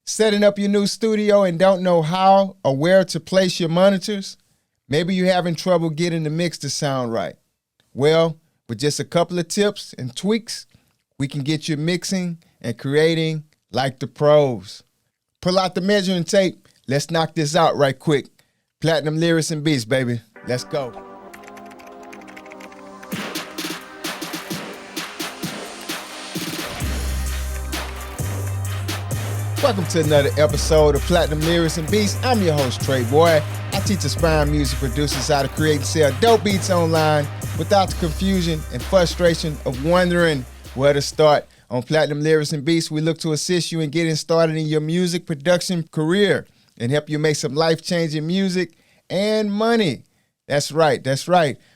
Setting up your new studio and don't know how or where to place your monitors? Maybe you're having trouble getting the mix to sound right. Well, with just a couple of tips and tweaks, we can get you mixing and creating like the pros. Pull out the measuring tape. Let's knock this out right quick. Platinum Lyrics and Beats, baby. Let's go. Welcome to another episode of Platinum Lyrics and Beats. I'm your host, Trey Boy. I teach aspiring music producers how to create and sell dope beats online without the confusion and frustration of wondering where to start. On Platinum Lyrics and Beats, we look to assist you in getting started in your music production career and help you make some life-changing music and money. That's right.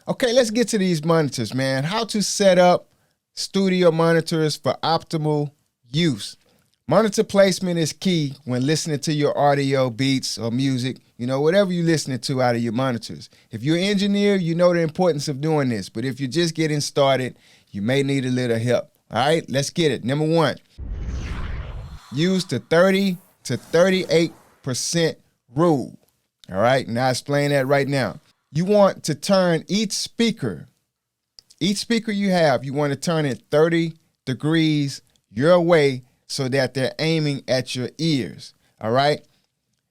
Okay, let's get to these monitors, man. How to set up studio monitors for optimal use. Monitor placement is key when listening to your audio, beats, or music, whatever you're listening to out of your monitors. If you're an engineer, you know the importance of doing this, but if you're just getting started, you may need a little help. All right, let's get it. Number one, use the 30 to 38% rule. All right, now I'll explain that right now. You want to turn each speaker you have, you want to turn it 30 degrees your way so that they're aiming at your ears, all right?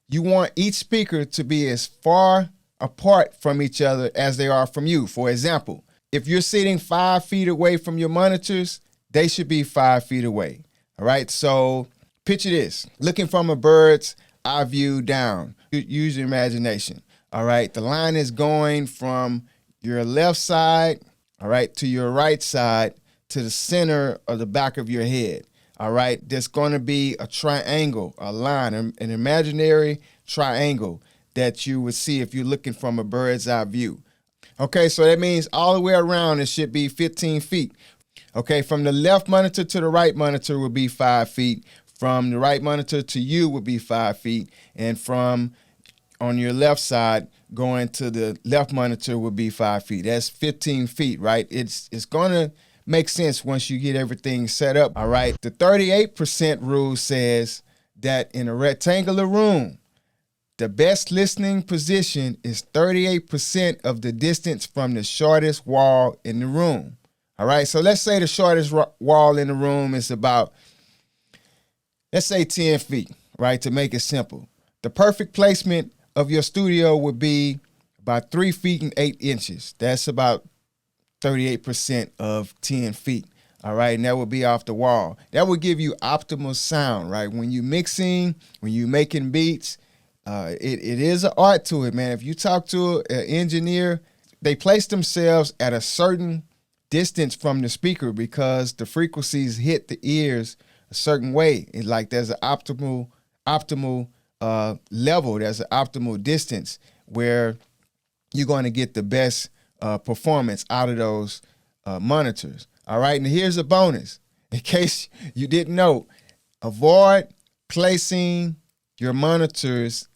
You want each speaker to be as far apart from each other as they are from you. For example, if you're sitting 5 feet away from your monitors, they should be 5 feet away, all right? So picture this, looking from a bird's eye view down. Use your imagination, all right? The line is going from your left side, all right, to your right side, to the center of the back of your head. All right, there's going to be a triangle, a line, an imaginary triangle that you would see if you're looking from a bird's eye view. Okay, so that means all the way around it should be 15 feet. Okay, from the left monitor to the right monitor will be 5 feet. From the right monitor to you would be 5 feet. And from on your left side going to the left monitor would be 5 feet. That's 15 feet, right? It's going to makes sense once you get everything set up, all right? The 38% rule says that in a rectangular room, the best listening position is 38% of the distance from the shortest wall in the room, all right? So let's say the shortest wall in the room is about, let's say 10 feet, right, to make it simple. The perfect placement of your studio would be about 3 feet and 8 inches. That's about 38% of 10 feet, all right? And that would be off the wall. That would give you optimal sound, right? When you're mixing, when you're making beats, it is an art to it, man. If you talk to an engineer, they place themselves at a certain distance from the speaker because the frequencies hit the ears a certain way. It's like there's an optimal level, there's an optimal distance where you're going to get the best performance out of those monitors. All right, and here's a bonus. In case you didn't know, avoid placing your monitors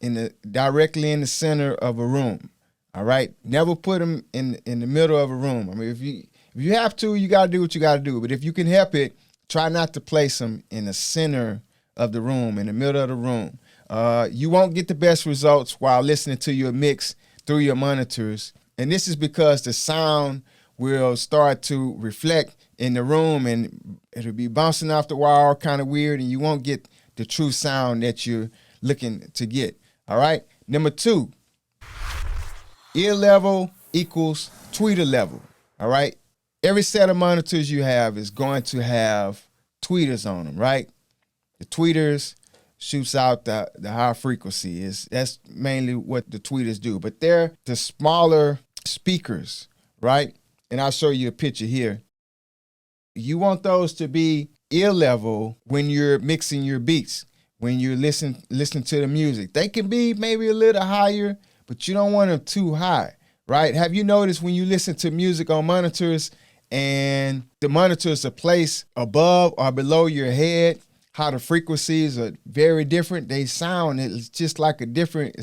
directly in the center of a room. All right, never put them in the middle of a room. I mean, if you have to, you got to do what you got to do. But if you can help it, try not to place them in the center of the room, in the middle of the room. You won't get the best results while listening to your mix through your monitors. And this is because the sound will start to reflect in the room and it'll be bouncing off the wall kind of weird and you won't get the true sound that you're looking to get. All right. Number 2, ear level equals tweeter level. All right. Every set of monitors you have is going to have tweeters on them, right? The tweeters shoots out the high frequency. That's mainly what the tweeters do. But they're the smaller speakers, right? And I'll show you a picture here. You want those to be ear level when you're mixing your beats, when you're listening to the music. They can be maybe a little higher, but you don't want them too high, right? Have you noticed when you listen to music on monitors and the monitors are placed above or below your head, how the frequencies are very different? They sound, it's just like a different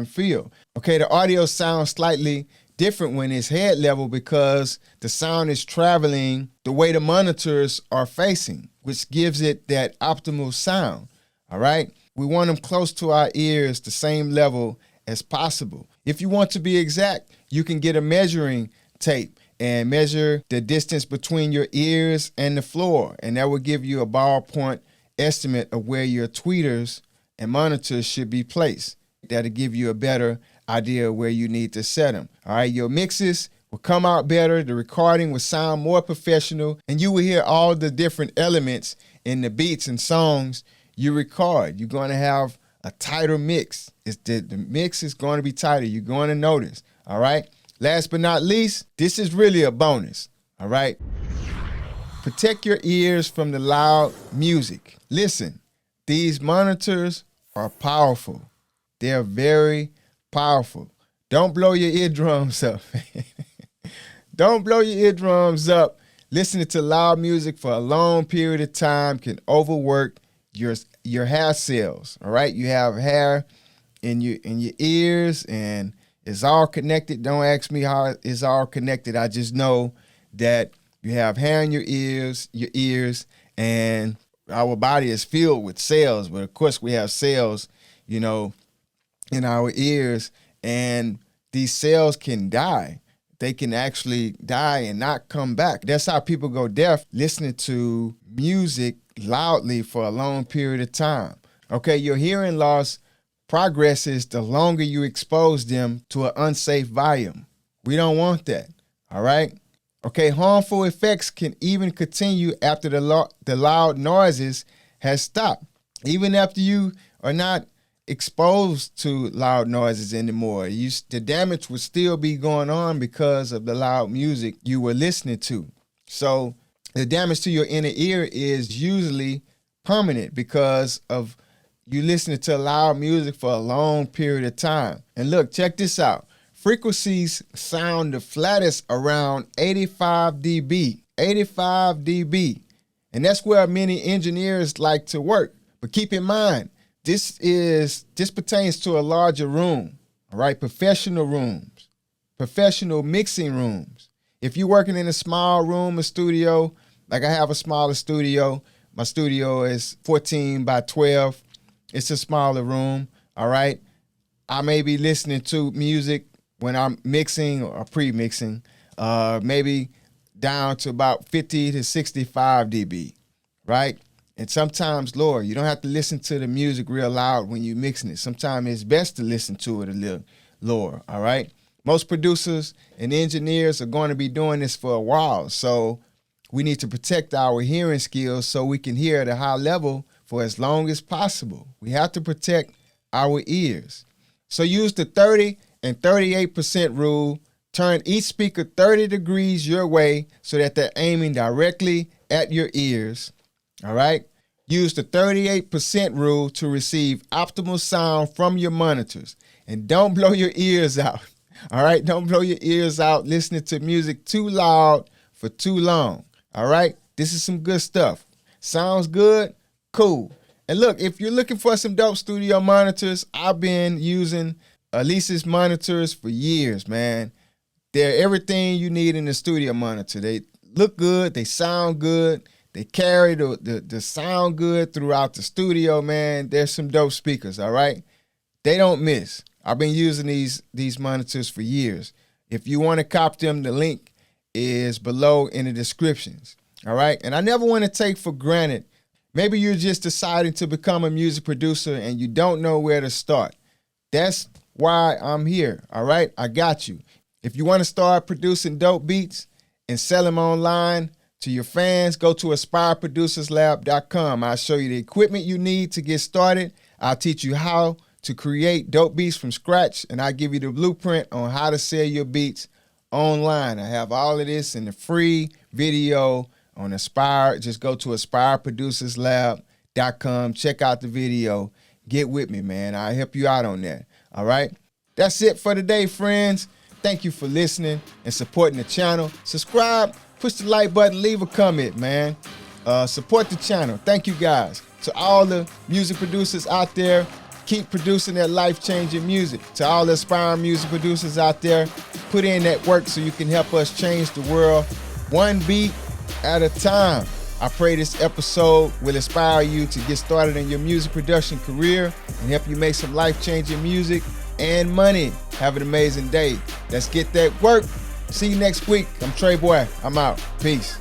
feel. Okay, the audio sounds slightly different when it's head level because the sound is traveling the way the monitors are facing, which gives it that optimal sound, all right? We want them close to our ears, the same level as possible. If you want to be exact, you can get a measuring tape and measure the distance between your ears and the floor, and that will give you a ballpoint estimate of where your tweeters and monitors should be placed. That'll give you a better idea of where you need to set them. All right, your mixes will come out better, the recording will sound more professional, and you will hear all the different elements in the beats and songs you record. You're going to have a tighter mix. The mix is going to be tighter. You're going to notice. All right. Last but not least, this is really a bonus. All right. Protect your ears from the loud music. Listen, these monitors are powerful. They're very powerful. Don't blow your eardrums up. Don't blow your eardrums up. Listening to loud music for a long period of time can overwork your hair cells. All right, you have hair in your ears, and it's all connected. Don't ask me how it's all connected. I just know that you have hair in your ears, and our body is filled with cells. But of course, we have cells, in our ears, and these cells can die. They can actually die and not come back. That's how people go deaf, listening to music loudly for a long period of time. Okay, your hearing loss progresses the longer you expose them to an unsafe volume. We don't want that, all right? Okay, harmful effects can even continue after the loud noises has stopped. Even after you are not exposed to loud noises anymore, the damage would still be going on because of the loud music you were listening to. So the damage to your inner ear is usually permanent because of you listening to loud music for a long period of time. And look, check this out. Frequencies sound the flattest around 85 dB. 85 dB. And that's where many engineers like to work. But keep in mind, this pertains to a larger room, all right? Professional rooms, professional mixing rooms. If you're working in a small room, a studio, like I have a smaller studio, my studio is 14 by 12. It's a smaller room, all right? I may be listening to music when I'm mixing or pre-mixing, maybe down to about 50 to 65 dB, right? And sometimes lower. You don't have to listen to the music real loud when you're mixing it. Sometimes it's best to listen to it a little lower, all right? Most producers and engineers are going to be doing this for a while, so we need to protect our hearing skills so we can hear at a high level for as long as possible. We have to protect our ears. So use the 30 and 38% rule. Turn each speaker 30 degrees your way so that they're aiming directly at your ears. All right. Use the 38% rule to receive optimal sound from your monitors. And don't blow your ears out. All right. Don't blow your ears out listening to music too loud for too long. All right. This is some good stuff. Sounds good? Cool. And look, if you're looking for some dope studio monitors, I've been using Alesis monitors for years, man. They're everything you need in the studio monitor. They look good. They sound good. They carry the sound good throughout the studio, man. There's some dope speakers, all right? They don't miss. I've been using these monitors for years. If you want to copy them, the link is below in the descriptions, all right? And I never want to take for granted. Maybe you're just deciding to become a music producer and you don't know where to start. That's why I'm here, all right? I got you. If you want to start producing dope beats and sell them online to your fans, go to aspireproducerslab.com. I'll show you the equipment you need to get started. I'll teach you how to create dope beats from scratch, and I'll give you the blueprint on how to sell your beats online. I have all of this in the free video on Aspire. Just go to aspireproducerslab.com. Check out the video. Get with me, man. I'll help you out on that. All right? That's it for today, friends. Thank you for listening and supporting the channel. Subscribe, push the like button, leave a comment, man. Support the channel. Thank you, guys. To all the music producers out there, keep producing that life-changing music. To all the aspiring music producers out there, put in that work so you can help us change the world one beat at a time. I pray this episode will inspire you to get started in your music production career and help you make some life-changing music and money. Have an amazing day. Let's get that work. See you next week. I'm Trey Boy. I'm out. Peace.